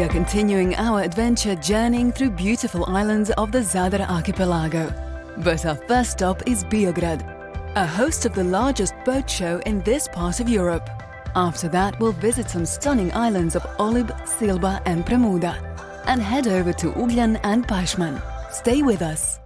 are continuing our adventure journeying through beautiful islands of the Zadar Archipelago. But our first stop is Biograd, a host of the largest boat show in this part of Europe. After that, we'll visit some stunning islands of Olib, Silba and Premuda and head over to Ugljan and Pasman. Stay with us.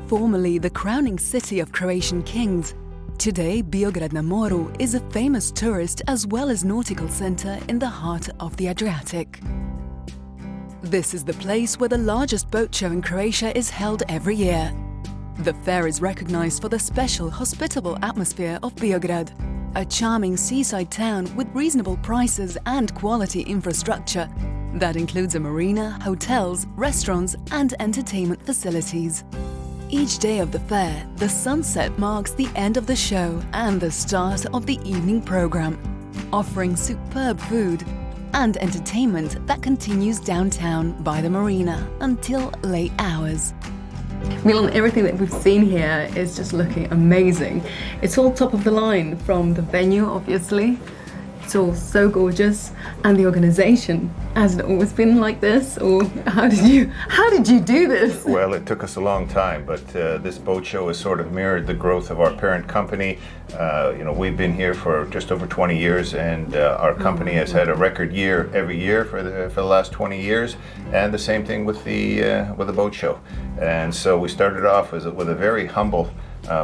Formerly the crowning city of Croatian kings, today Biograd na Moru is a famous tourist as well as nautical center in the heart of the Adriatic. This is the place where the largest boat show in Croatia is held every year. The fair is recognized for the special, hospitable atmosphere of Biograd, a charming seaside town with reasonable prices and quality infrastructure that includes a marina, hotels, restaurants and entertainment facilities. Each day of the fair, the sunset marks the end of the show and the start of the evening program, offering superb food and entertainment that continues downtown by the marina until late hours. Milan, everything that we've seen here is just looking amazing. It's all top of the line, from the venue, obviously. It's all so gorgeous, and the organization. Has it always been like this, or how did you do this? Well, it took us a long time, but this boat show has sort of mirrored the growth of our parent company. We've been here for just over 20 years, and our company has had a record year every year for the last 20 years, and the same thing with the boat show. And so we started off with a very humble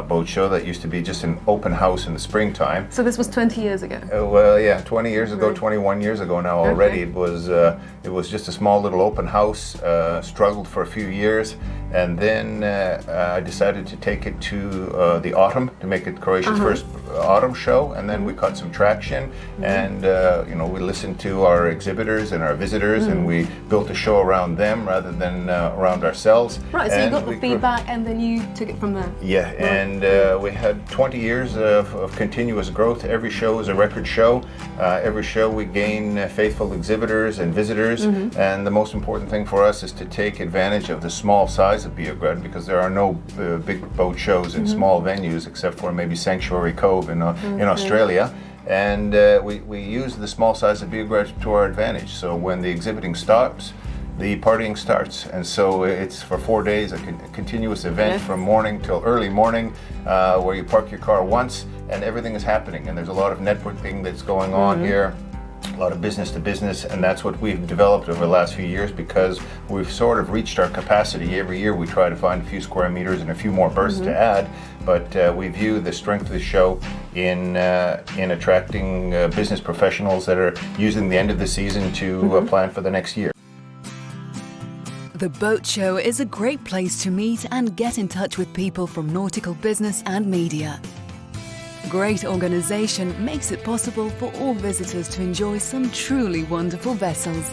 boat show that used to be just an open house in the springtime. So this was 20 years ago? Well, yeah, 20 years ago, 21 years ago now already. Okay. It was just a small little open house, struggled for a few years, and then I decided to take it to the autumn, to make it Croatia's first autumn show, and then we caught some traction, and we listened to our exhibitors and our visitors, and we built a show around them rather than around ourselves. Right, so you got the feedback and then you took it from there. Yeah, and we had 20 years of continuous growth. Every show is a record show. Every show we gain faithful exhibitors and visitors, and the most important thing for us is to take advantage of the small size of Biograd, because there are no big boat shows in small venues except for maybe Sanctuary Cove in Australia. And we use the small size of Biograd to our advantage. So when the exhibiting stops, the partying starts, and so it's for 4 days a continuous event from morning till early morning, where you park your car once and everything is happening, and there's a lot of networking that's going on here, a lot of business to business, and that's what we've developed over the last few years, because we've sort of reached our capacity. Every year we try to find a few square meters and a few more berths to add, but we view the strength of the show in attracting business professionals that are using the end of the season to plan for the next year. The boat show is a great place to meet and get in touch with people from nautical business and media. Great organization makes it possible for all visitors to enjoy some truly wonderful vessels.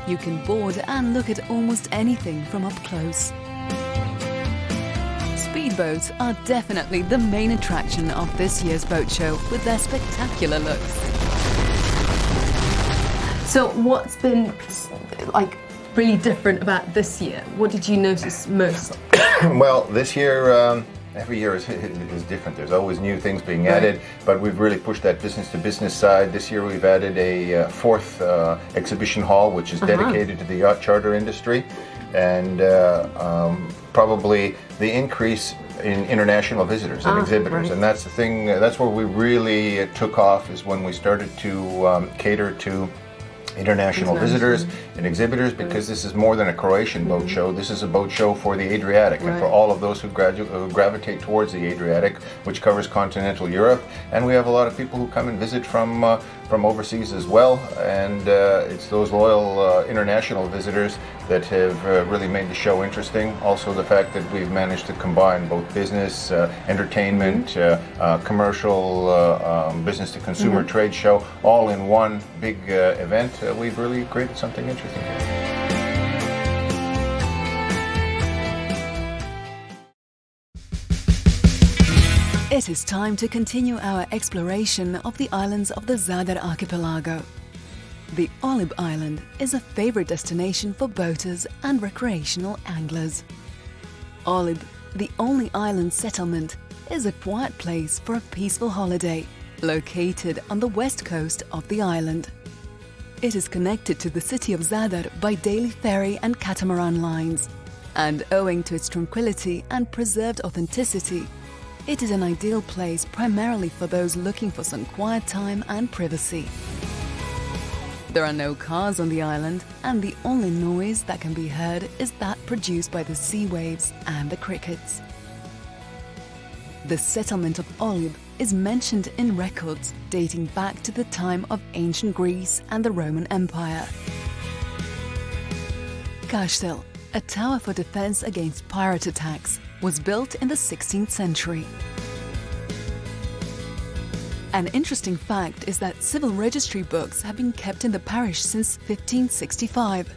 You can board and look at almost anything from up close. Speedboats are definitely the main attraction of this year's boat show, with their spectacular looks. So what's been really different about this year? What did you notice most? Well, this year, every year is different. There's always new things being added, but we've really pushed that business-to-business side. This year we've added a fourth exhibition hall, which is dedicated to the yacht charter industry, and probably the increase in international visitors and exhibitors. And that's the thing, that's where we really took off, is when we started to cater to international visitors and exhibitors, because this is more than a Croatian boat show. This is a boat show for the Adriatic, and for all of those who gravitate towards the Adriatic, which covers continental Europe. And we have a lot of people who come and visit from overseas as well, and it's those loyal international visitors that have really made the show interesting. Also the fact that we've managed to combine both business, entertainment, commercial, business to consumer trade show, all in one big event. We've really created something interesting here. It is time to continue our exploration of the islands of the Zadar Archipelago. The Olib Island is a favorite destination for boaters and recreational anglers. Olib, the only island settlement, is a quiet place for a peaceful holiday, located on the west coast of the island. It is connected to the city of Zadar by daily ferry and catamaran lines, and owing to its tranquility and preserved authenticity, it is an ideal place primarily for those looking for some quiet time and privacy. There are no cars on the island, and the only noise that can be heard is that produced by the sea waves and the crickets. The settlement of Olib is mentioned in records dating back to the time of ancient Greece and the Roman Empire. Castel, a tower for defense against pirate attacks, was built in the 16th century. An interesting fact is that civil registry books have been kept in the parish since 1565,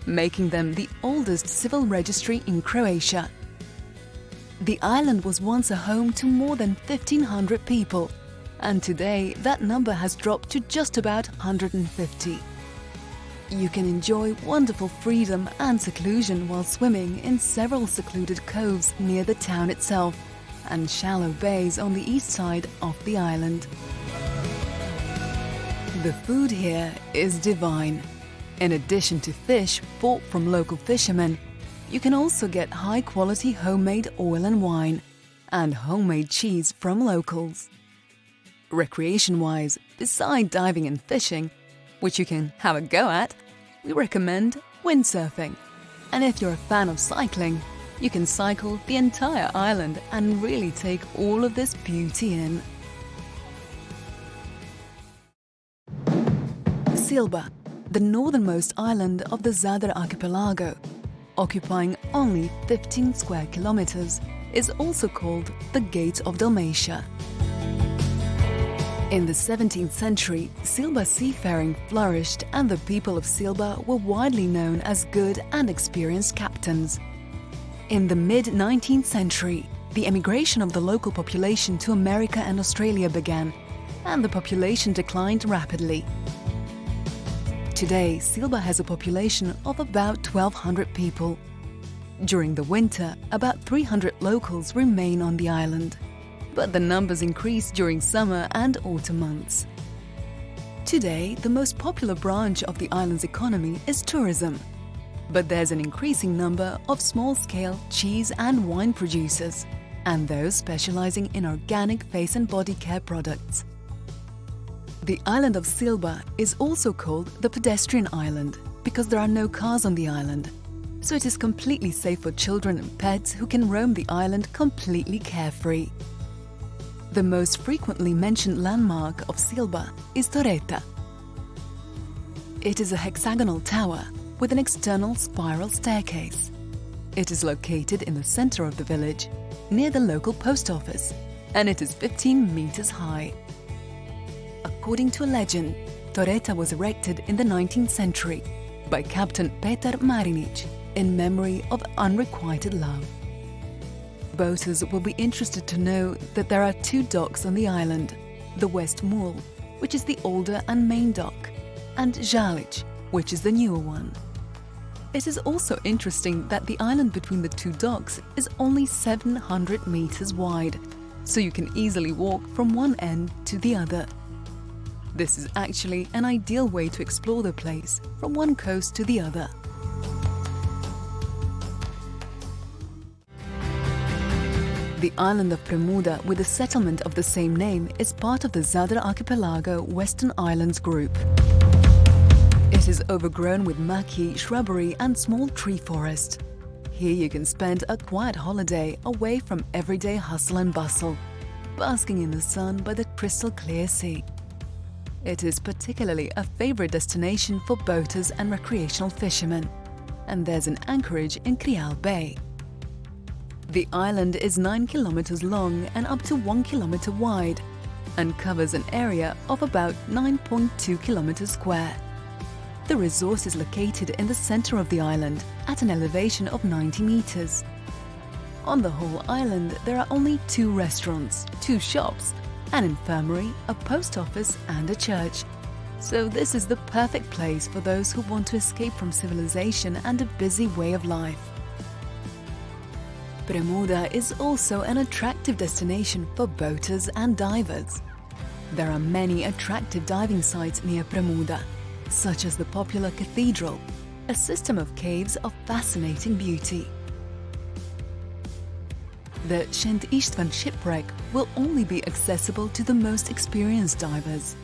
making them the oldest civil registry in Croatia. The island was once a home to more than 1,500 people, and today that number has dropped to just about 150. You can enjoy wonderful freedom and seclusion while swimming in several secluded coves near the town itself and shallow bays on the east side of the island. The food here is divine. In addition to fish bought from local fishermen, you can also get high-quality homemade oil and wine and homemade cheese from locals. Recreation-wise, beside diving and fishing, which you can have a go at, we recommend windsurfing. And if you're a fan of cycling, you can cycle the entire island and really take all of this beauty in. Silba, the northernmost island of the Zadar Archipelago, occupying only 15 square kilometers, is also called the Gate of Dalmatia. In the 17th century, Silba seafaring flourished, and the people of Silba were widely known as good and experienced captains. In the mid-19th century, the emigration of the local population to America and Australia began, and the population declined rapidly. Today, Silba has a population of about 1,200 people. During the winter, about 300 locals remain on the island, but the numbers increase during summer and autumn months. Today, the most popular branch of the island's economy is tourism, but there's an increasing number of small-scale cheese and wine producers, and those specializing in organic face and body care products. The island of Silba is also called the pedestrian island because there are no cars on the island, so it is completely safe for children and pets who can roam the island completely carefree. The most frequently mentioned landmark of Silba is Torreta. It is a hexagonal tower with an external spiral staircase. It is located in the center of the village, near the local post office, and it is 15 meters high. According to a legend, Torreta was erected in the 19th century by Captain Petar Marinic in memory of unrequited love. Boaters will be interested to know that there are two docks on the island, the West Mole, which is the older and main dock, and Žalić, which is the newer one. It is also interesting that the island between the two docks is only 700 meters wide, so you can easily walk from one end to the other. This is actually an ideal way to explore the place from one coast to the other. The island of Premuda, with a settlement of the same name, is part of the Zadar Archipelago Western Islands group. It is overgrown with maki, shrubbery and small tree forest. Here you can spend a quiet holiday away from everyday hustle and bustle, basking in the sun by the crystal clear sea. It is particularly a favorite destination for boaters and recreational fishermen. and there's an anchorage in Krial Bay. The island is 9 kilometers long and up to 1 kilometer wide, and covers an area of about 9.2 kilometers square. The resort is located in the center of the island at an elevation of 90 meters. On the whole island, there are only 2 restaurants, 2 shops, an infirmary, a post office and a church. So this is the perfect place for those who want to escape from civilization and a busy way of life. Premuda is also an attractive destination for boaters and divers. There are many attractive diving sites near Premuda, such as the popular cathedral, a system of caves of fascinating beauty. The Szent István shipwreck will only be accessible to the most experienced divers.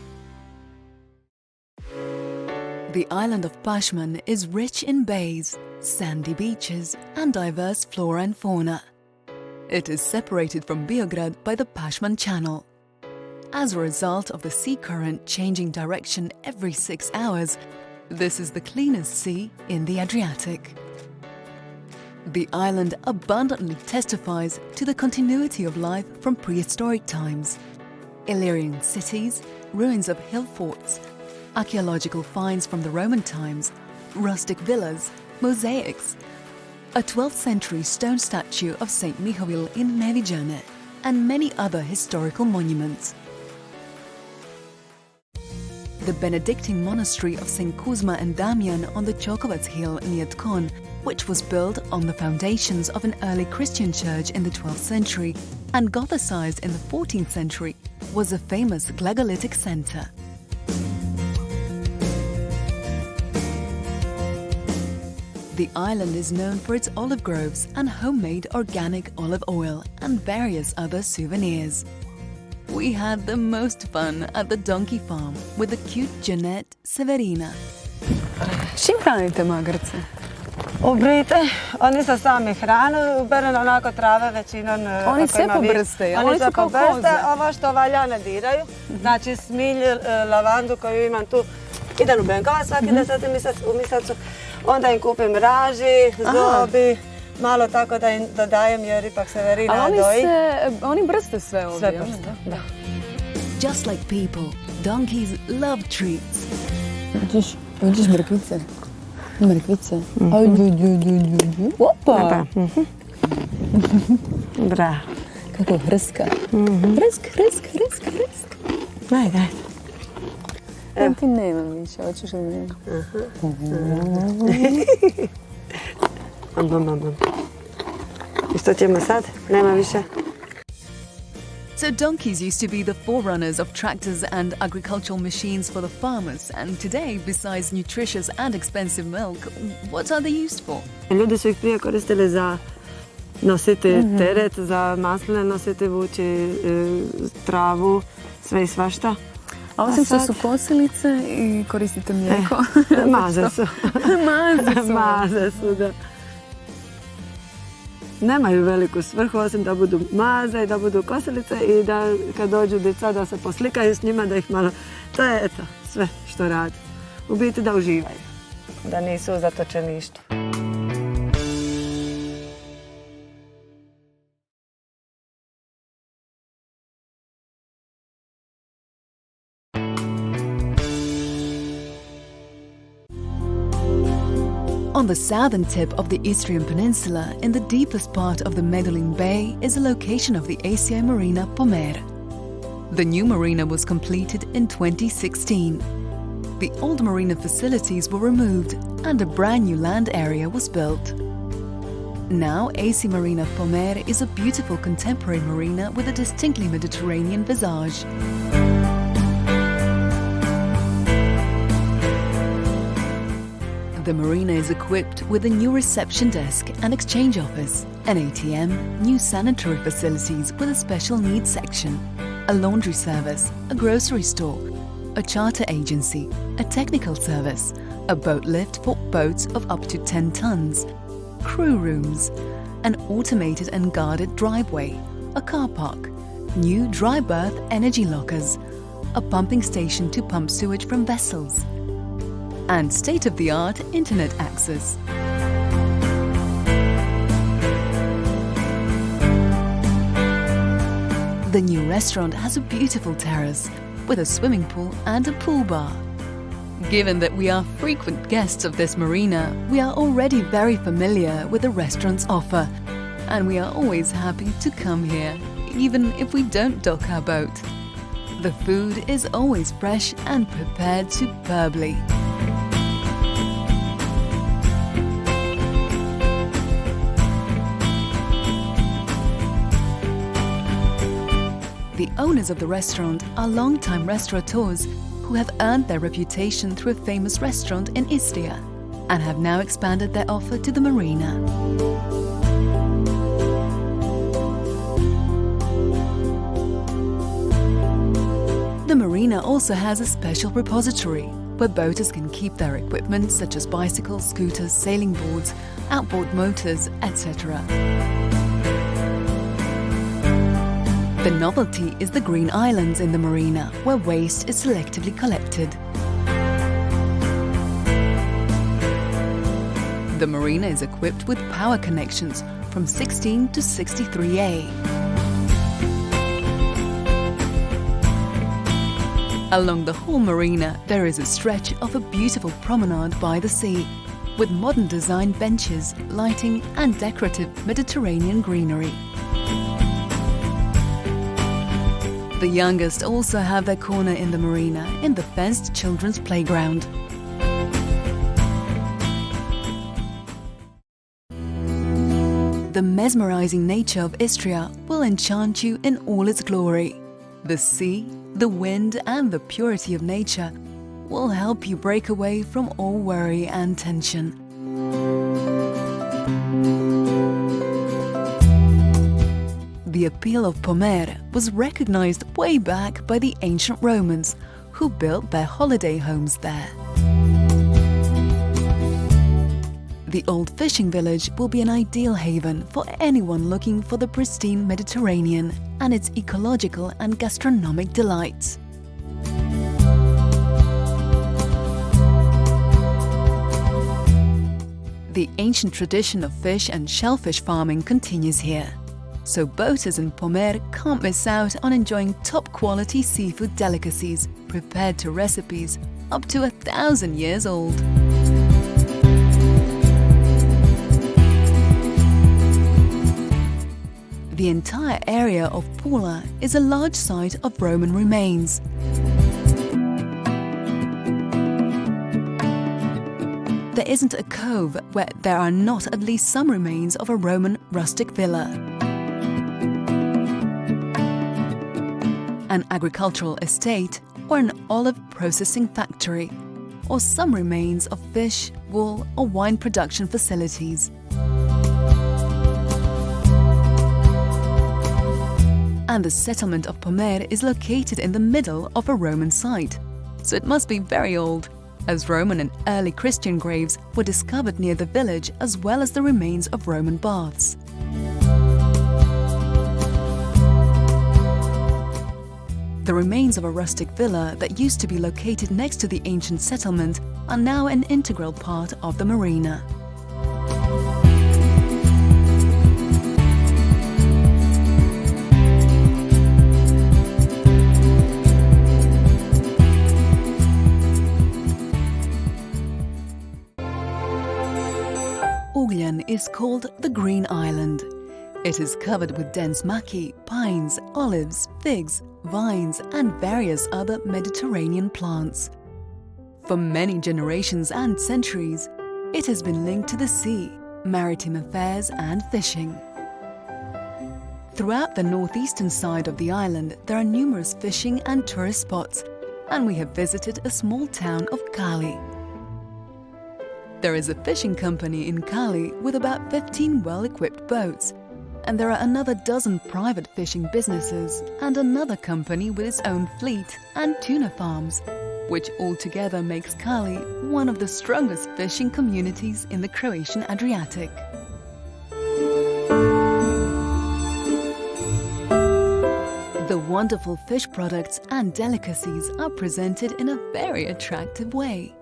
The island of Pasman is rich in bays, sandy beaches and diverse flora and fauna. It is separated from Biograd by the Pasman Channel. As a result of the sea current changing direction every 6 hours, this is the cleanest sea in the Adriatic. The island abundantly testifies to the continuity of life from prehistoric times. Illyrian cities, ruins of hill forts, archaeological finds from the Roman times, rustic villas, mosaics, a 12th century stone statue of Saint Mihovil in Medigiane, and many other historical monuments. The Benedictine monastery of St. Kuzma and Damian on the Chokovec hill near Tkon, which was built on the foundations of an early Christian church in the 12th century and Gothicized in the 14th century, was a famous Glagolitic center. The island is known for its olive groves and homemade organic olive oil and various other souvenirs. We had the most fun at the donkey farm with the cute Jeanette Severina. Čim hranite magarce? Ubrite, oni se sami hrane, ubere onako trave većinom. Oni sve pobrste, oni su kao koze. Ovo što valja ne diraju, znači smilj, lavandu koju imam tu, idem u Bengala svaki 10. mjesecu, onda im kupim raži, zobi, malo tako da im dodajem jer ipak Severina doji. Oni brste sve ovdje. Sve brste, da. Just like people, donkeys love treats. Vidiš mrkvice? Mrkvice. Opa! Bra. Kako hrska. Hrsk. Ajde. Ja ti nemam više, hoćeš li nema? I što ćemo sad? Nema više. So donkeys used to be the forerunners of tractors and agricultural machines for the farmers, and today, besides nutritious and expensive milk, what are they used for? Ljudi su ih prije koristili za nositi teret, za masline nositi, vući travu, sve i svašta. A osim što su kosilice i koristite mlijeko. Maze su. Maze su, da. Nemaju veliku svrhu osim da budu maze i da budu kosilice i da kad dođu djeca da se poslikaju s njima, da ih malo... To je eto sve što radi. U biti da uživaju, da nisu u zatočeništvu. On the southern tip of the Istrian Peninsula, in the deepest part of the Medulin Bay, is a location of the ACI Marina Pomer. The new marina was completed in 2016. The old marina facilities were removed and a brand new land area was built. Now, AC Marina Pomer is a beautiful contemporary marina with a distinctly Mediterranean visage. The marina is equipped with a new reception desk and exchange office, an ATM, new sanitary facilities with a special needs section, a laundry service, a grocery store, a charter agency, a technical service, a boat lift for boats of up to 10 tons, crew rooms, an automated and guarded driveway, a car park, new dry berth energy lockers, a pumping station to pump sewage from vessels, and state-of-the-art internet access. The new restaurant has a beautiful terrace with a swimming pool and a pool bar. Given that we are frequent guests of this marina, we are already very familiar with the restaurant's offer, and we are always happy to come here, even if we don't dock our boat. The food is always fresh and prepared superbly. The owners of the restaurant are long-time restaurateurs who have earned their reputation through a famous restaurant in Istria and have now expanded their offer to the marina. The marina also has a special repository where boaters can keep their equipment such as bicycles, scooters, sailing boards, outboard motors, etc. The novelty is the green islands in the marina, where waste is selectively collected. The marina is equipped with power connections from 16 to 63A. Along the whole marina, there is a stretch of a beautiful promenade by the sea, with modern design benches, lighting and decorative Mediterranean greenery. The youngest also have their corner in the marina, in the fenced children's playground. The mesmerizing nature of Istria will enchant you in all its glory. The sea, the wind and the purity of nature will help you break away from all worry and tension. The appeal of Pomer was recognized way back by the ancient Romans, who built their holiday homes there. The old fishing village will be an ideal haven for anyone looking for the pristine Mediterranean and its ecological and gastronomic delights. The ancient tradition of fish and shellfish farming continues here, so boaters in Pomer can't miss out on enjoying top-quality seafood delicacies prepared to recipes up to 1,000 years old. The entire area of Pula is a large site of Roman remains. There isn't a cove where there are not at least some remains of a Roman rustic villa. An agricultural estate or an olive processing factory, or some remains of fish, wool or wine production facilities. And the settlement of Pomer is located in the middle of a Roman site, so it must be very old, as Roman and early Christian graves were discovered near the village, as well as the remains of Roman baths. The remains of a rustic villa that used to be located next to the ancient settlement are now an integral part of the marina. Ugljan is called the Green Island. It is covered with dense maki, pines, olives, figs, vines and various other Mediterranean plants. For many generations and centuries, it has been linked to the sea, maritime affairs and fishing. Throughout the northeastern side of the island, there are numerous fishing and tourist spots, and we have visited a small town of Kali. There is a fishing company in Kali with about 15 well-equipped boats, and there are another dozen private fishing businesses and another company with its own fleet and tuna farms, which altogether makes Kali one of the strongest fishing communities in the Croatian Adriatic. The wonderful fish products and delicacies are presented in a very attractive way.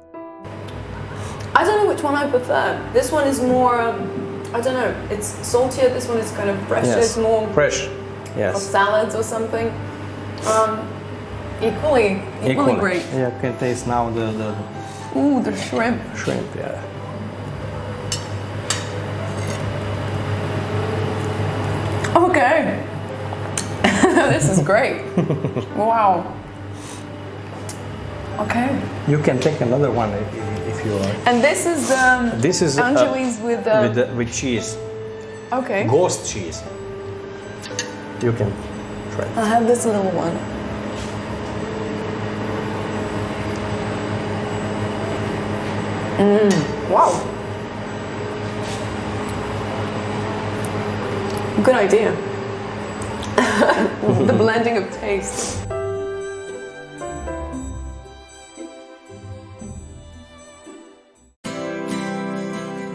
I don't know which one I prefer. This one is more, I don't know, it's saltier. This one is kind of fresher. Yes. It's more fresh. Yes. for salads or something. Equally great. Yeah, you can taste now the Ooh, the shrimp. shrimp, yeah. Okay. This is great. Wow. Okay. You can take another one if you want. And this is anchovies with cheese, okay. ghost cheese. You can try. I'll have this little one. Wow. Good idea. The blending of taste.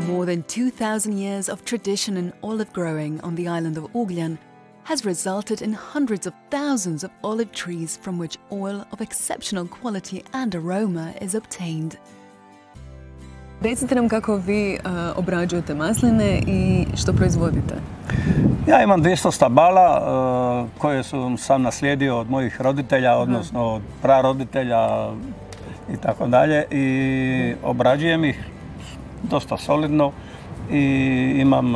More than 2,000 years of tradition in olive growing on the island of Ugljan has resulted in hundreds of thousands of olive trees from which oil of exceptional quality and aroma is obtained. Recite nam kako vi obrađujete masline i što proizvodite. Ja imam 200 stabala koje sam naslijedio od mojih roditelja, odnosno od praroditelja i tako dalje, i obrađujem ih dosta solidno i imam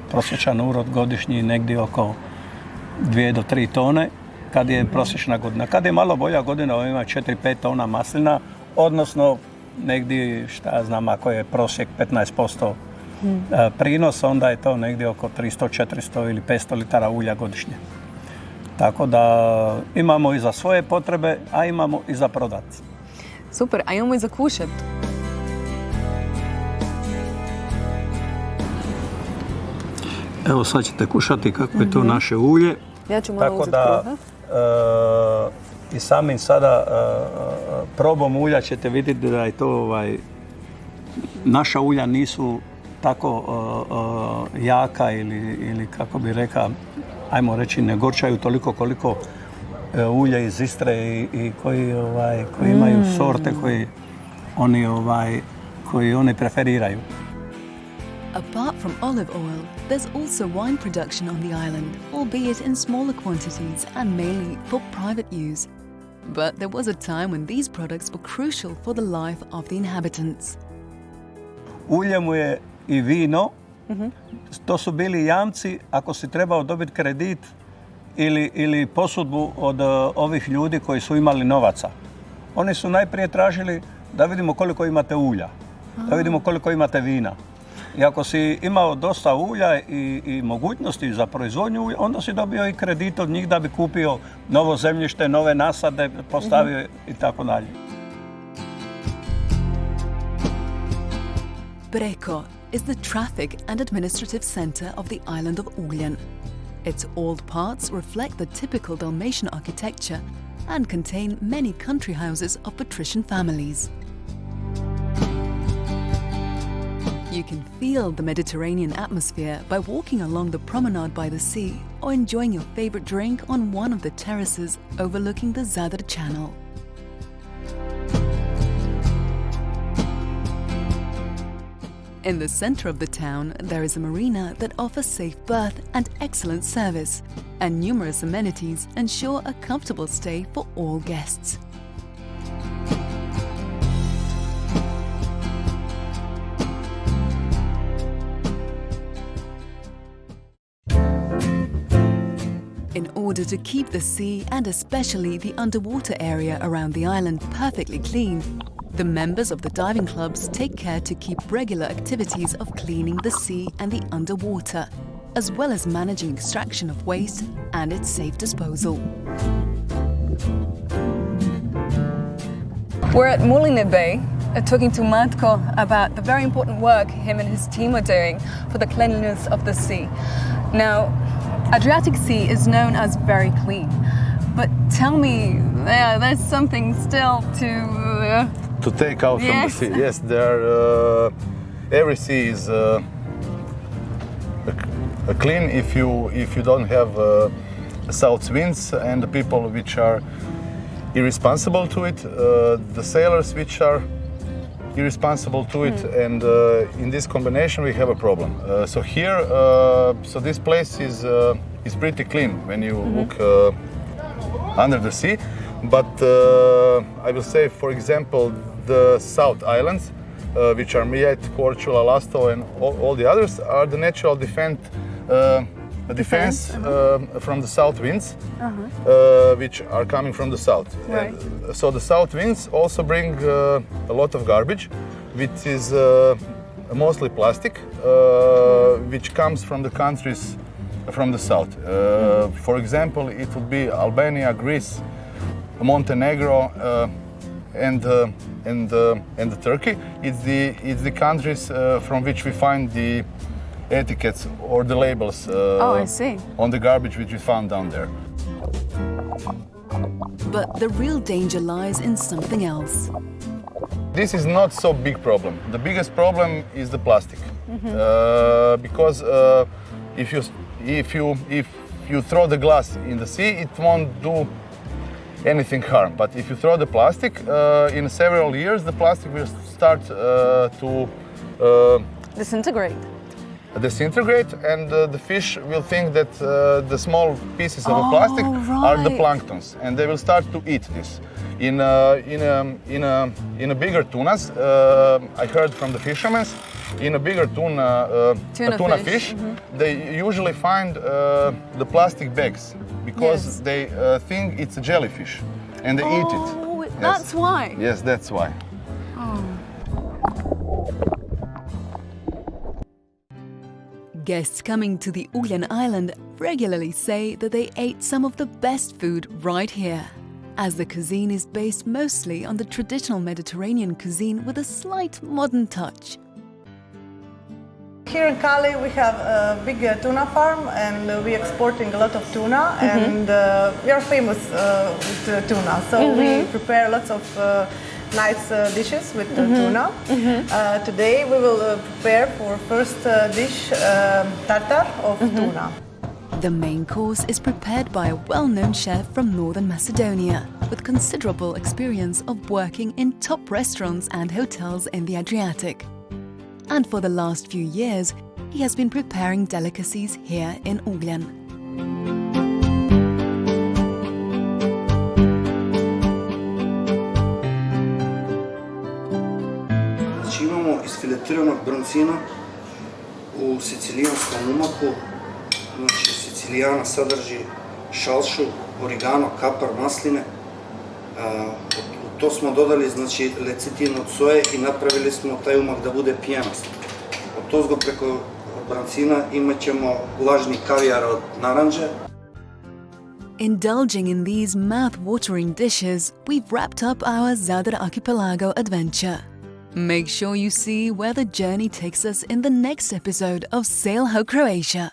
prosječan urod godišnji negdje oko 2 do 3 tone kad je prosječna godina. Kad je malo bolja godina, ima 4-5 tona maslina, odnosno negdje, šta ja znam, ako je prosjek 15% prinos, onda je to negdje oko 300, 400 ili 500 litara ulja godišnje. Tako da imamo i za svoje potrebe, a imamo i za prodat. Super, a imamo i za kušat. Evo sad ćete kušati kako je to naše ulje. Ja ću malo uzeti kruha. I samim sada probom ulja ćete vidjeti da je to naša ulja nisu tako jaka ili kako bi rekao, ajmo reći, ne gorčaju toliko koliko ulje iz Istre i koji imaju sorte koji oni preferiraju. Apart from olive oil, there's also wine production on the island, albeit in smaller quantities and mainly for private use. But there was a time when these products were crucial for the life of the inhabitants. Ulje mu je i vino, to su bili jamci ako si trebao dobiti kredit ili posudbu od ovih ljudi koji su imali novaca. Oni su najprije tražili da vidimo koliko imate ulja, da vidimo koliko imate vina. I ako si imao dosta ulja i mogućnosti za proizvodnju ulja, onda si dobio i kredit od njih da bi kupio novo zemljište, nove nasade, postavio i tako dalje. Breko is the traffic and administrative center of the island of Ugljan. Its old parts reflect the typical Dalmatian architecture and contain many country houses of patrician families. You can feel the Mediterranean atmosphere by walking along the promenade by the sea or enjoying your favorite drink on one of the terraces overlooking the Zadar channel. In the center of the town, there is a marina that offers safe berth and excellent service, and numerous amenities ensure a comfortable stay for all guests. In order to keep the sea and especially the underwater area around the island perfectly clean, the members of the diving clubs take care to keep regular activities of cleaning the sea and the underwater, as well as managing extraction of waste and its safe disposal. We're at Moline Bay talking to Matko about the very important work him and his team are doing for the cleanliness of the sea. Now, Adriatic Sea is known as very clean, but tell me, there's something still to take out from the sea. Yes, there. Every sea is clean if you don't have south winds and the people which are irresponsible to it. The sailors which are irresponsible to it, and in this combination we have a problem. So here, so this place is pretty clean when you look under the sea, but I will say, for example, the South Islands, which are Mijet, Korčula, Lastovo, and all the others, are the natural defense from the south winds, which are coming from the south. Right. So the south winds also bring a lot of garbage, which is mostly plastic, which comes from the countries from the south. For example, it would be Albania, Greece, Montenegro, and Turkey. It's the countries from which we find the etiquettes or the labels I see. on the garbage which we found down there. But the real danger lies in something else. This is not so big problem. The biggest problem is the plastic, because if you throw the glass in the sea, it won't do anything harm. But if you throw the plastic, in several years, the plastic will start to disintegrate, and the fish will think that the small pieces of the plastic are the planktons, and they will start to eat this. In a bigger tunas, I heard from the fishermen, in a bigger tuna fish, they usually find the plastic bags because they think it's a jellyfish, and they eat it. That's why. Yes, that's why. Guests coming to the Ugljan island regularly say that they ate some of the best food right here, as the cuisine is based mostly on the traditional Mediterranean cuisine with a slight modern touch. Here in Cali we have a big tuna farm, and we're exporting a lot of tuna, and we are famous with tuna. So we prepare lots of nice dishes with tuna. Today we will prepare for first dish tartar of tuna. The main course is prepared by a well-known chef from northern Macedonia with considerable experience of working in top restaurants and hotels in the Adriatic. And for the last few years, he has been preparing delicacies here in Ugljan. Znači imamo isfiletiranog brancina u sicilijanskom umaku. Znači sicilijana sadrži šalšu, origano, kapar, masline. To smo dodali, znači, lecitin od soje i napravili smo taj umak da bude pijenast. Od tozgo preko brancina imat ćemo vlažni kavijar od naranđe. Indulging in these mouth-watering dishes, we've wrapped up our Zadar Archipelago adventure. Make sure you see where the journey takes us in the next episode of Sail Ho Croatia.